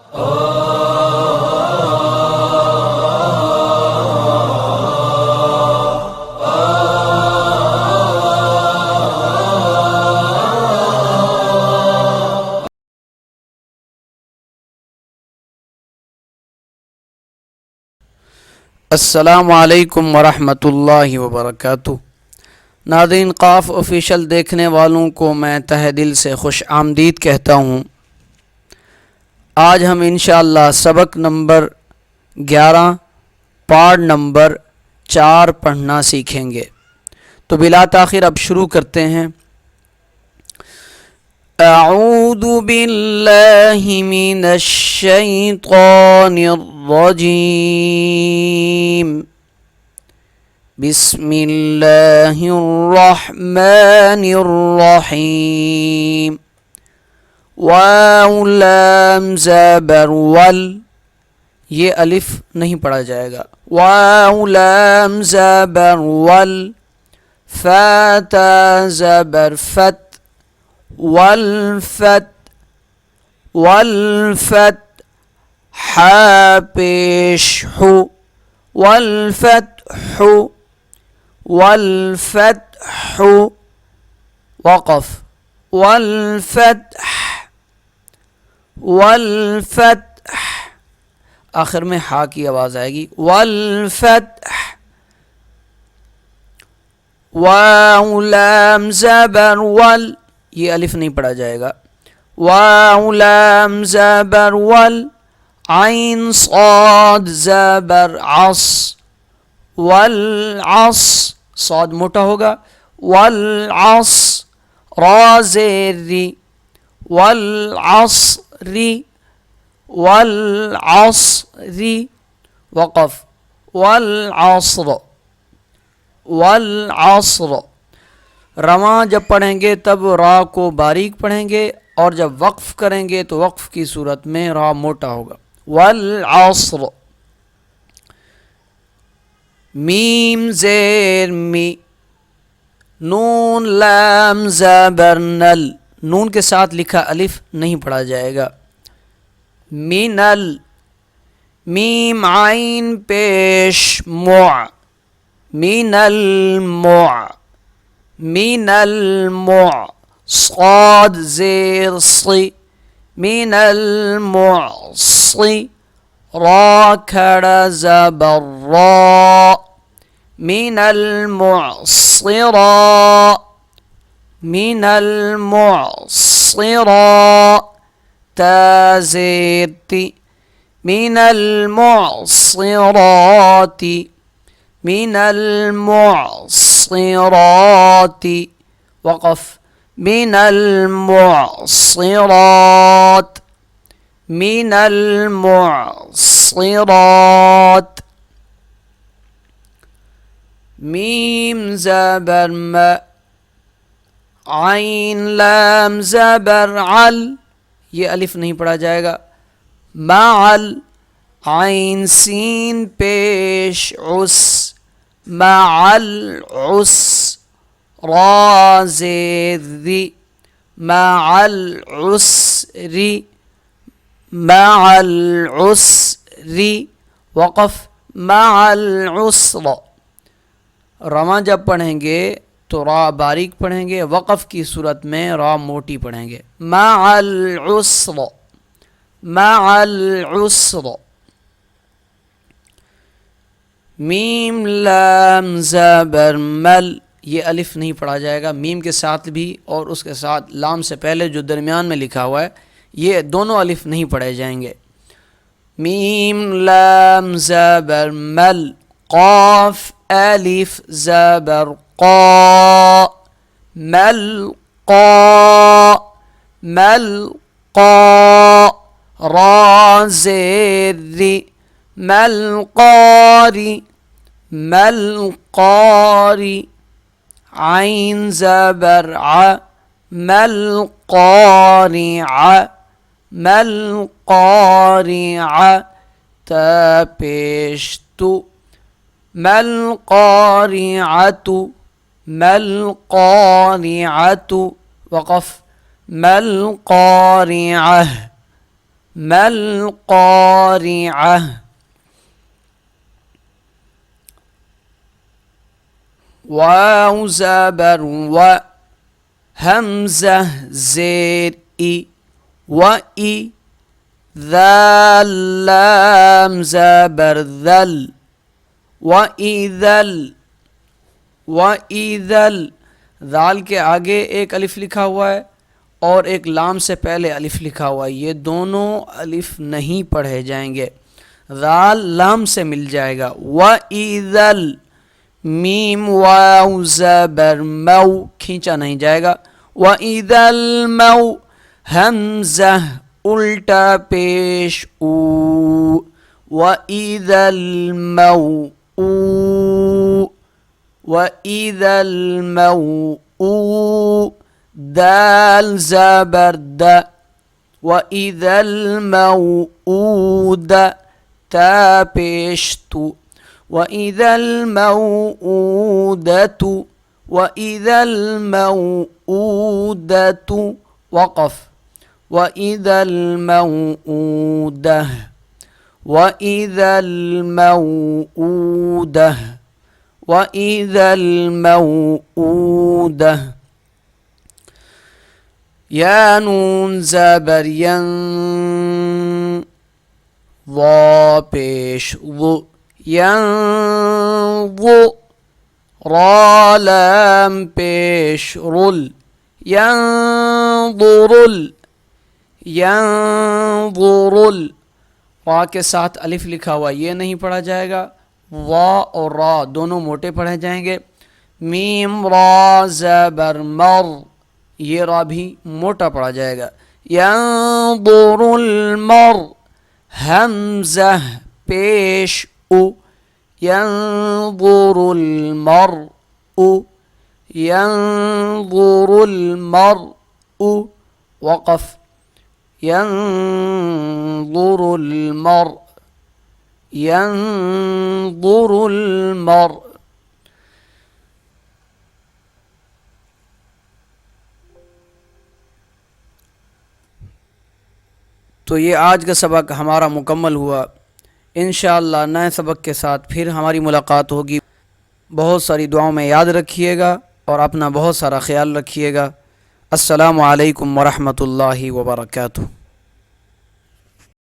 अस्सलामु अलैकुम वरहमतुल्लाहि वबरकातुहू। नाज़रीन, क़ाफ़ ऑफिशियल देखने वालों को मैं तहे दिल से खुश आमदीद कहता हूँ। आज हम इंशाअल्लाह सबक नंबर 11 पार्ट नंबर 4 पढ़ना सीखेंगे। तो बिला ताख़िर अब शुरू करते हैं। अऊज़ु बिल्लाहि मिनश शैतानिर रजीम। बिस्मिल्लाहिर्रहमानिर्रहीम। वाव लाम ज़बर वल, ये अलिफ नहीं पढ़ा जाएगा। वाव लाम ज़बर वल, फ़ा ता ज़बर फत, वल फत, वल फत, हा पेश हु, वल फत्हु, वल फत्हु, वक़फ़, वल फत्ह, वल फत्ह, आखिर में हा की आवाज़ आएगी। वल फत्ह, वाव लाम ज़बर वल, ये अलिफ नहीं पढ़ा जाएगा। वाव लाम ज़बर वल, आइन साद ज़बर अस, वल अस, साद मोटा होगा। वल अस, रा ज़ेरी, वल अस्री, वल अस्री, वक़फ़, वल अस्र, वल अस्र। रवां जब पढ़ेंगे तब रा को बारीक पढ़ेंगे और जब वक्फ़ करेंगे तो वक्फ़ की सूरत में रा मोटा होगा। वल अस्र। मीम ज़ेर मी, नून लाम ज़बर नल, नून के साथ लिखा अलिफ नहीं पढ़ा जाएगा। मिनल, मीम आइन पेश मुअ, मिनल मुअ, मिनल मुअ, साद ज़ेर सी, मिनल मुअस्सी, रा खड़ा ज़बर रा, मिनल मुअस्सिरा, मिनल मुअस्सिरा, ता ज़ेर ती, मिनल मुअस्सिराती, मिनल मुअस्सिराती, वक़फ़, मिनल मुअस्सिरात, मिनल मुअस्सिरात। मीम ज़बर म, आइन लाम ज़बर अल, ये अलिफ नहीं पढ़ा जाएगा। मअल, आइन सीन पेश उस, मअल उस, रा ज़ेरी, मअल उसरी, मअल उसरी, वक़फ़, मअल उसर। रवां जब पढ़ेंगे तो रा बारीक पढ़ेंगे, वक़फ़ की सूरत में रा मोटी पढ़ेंगे। मअल उसर, मअल उसर। मीम लाम ज़बर मल, ये अलिफ नहीं पढ़ा जाएगा। मीम के साथ भी और उसके साथ लाम से पहले जो दरमियान में लिखा हुआ है, ये दोनों अलिफ नहीं पढ़े जाएंगे। मीम लाम ज़बर मल, क़ाफ़ अलिफ ज़बर क़ा, मल क़ा, मल क़ा, रा ज़ेरी, मल क़ारी, मल क़ारी, आइन ज़बर आ, मल क़ारिअ, मल क़ारिअ, ता पेश तु, मल क़ारिअतु, मल क़ारिअतु, वक़फ़, मल क़ारिअह, मल क़ारिअह, वाव ज़बर व, हमज़ह ज़ेर ई, व ई, ज़ाल लाम ज़बर ज़ल, व इज़ल, व इज़ल। ज़ाल के आगे एक अलिफ लिखा हुआ है और एक लाम से पहले अलिफ लिखा हुआ है, ये दोनों अलिफ नहीं पढ़े जाएंगे, ज़ाल लाम से मिल जाएगा। व इज़ल, मीम वाव ज़बर मऊ, खींचा नहीं जाएगा। व इज़ल मऊ, हमज़ह उल्टा पेश ऊ, व इज़ल मऊ ऊ, व इज़ल मऊ ऊ, दाल ज़बर द, व इज़ल मऊऊद, ता पेश तू, व इज़ल मऊऊदतु, व इज़ल मऊऊदतु, वक़फ़, व इज़ल मऊऊदह, व इज़ल मऊऊदह, व इज़ल मऊऊदह। या नून ज़बर यन, वा पेश वो, यंज़ु, रा लाम पेश रुल, यंज़ुरुल, यंज़ुरुल। वा के साथ अलिफ लिखा हुआ ये नहीं पढ़ा जाएगा, वा और रा दोनों मोटे पढ़े जाएंगे। मीम रा ज़बर मर, ये रा भी मोटा पढ़ा जाएगा। यंज़ुरुल मर, हमज़ह पेश उ, यंज़ुरुल मरउ, यंज़ुरुल मरउ, वक़फ़, यंज़ुरुल मर, यंज़ुरुल मर। तो ये आज का सबक हमारा मुकम्मल हुआ। इंशाअल्लाह नए सबक के साथ फिर हमारी मुलाकात होगी। बहुत सारी दुआओं में याद रखिएगा और अपना बहुत सारा ख्याल रखिएगा। अस्सलामु अलैकुम वरहमतुल्लाहि वबरकातुहू।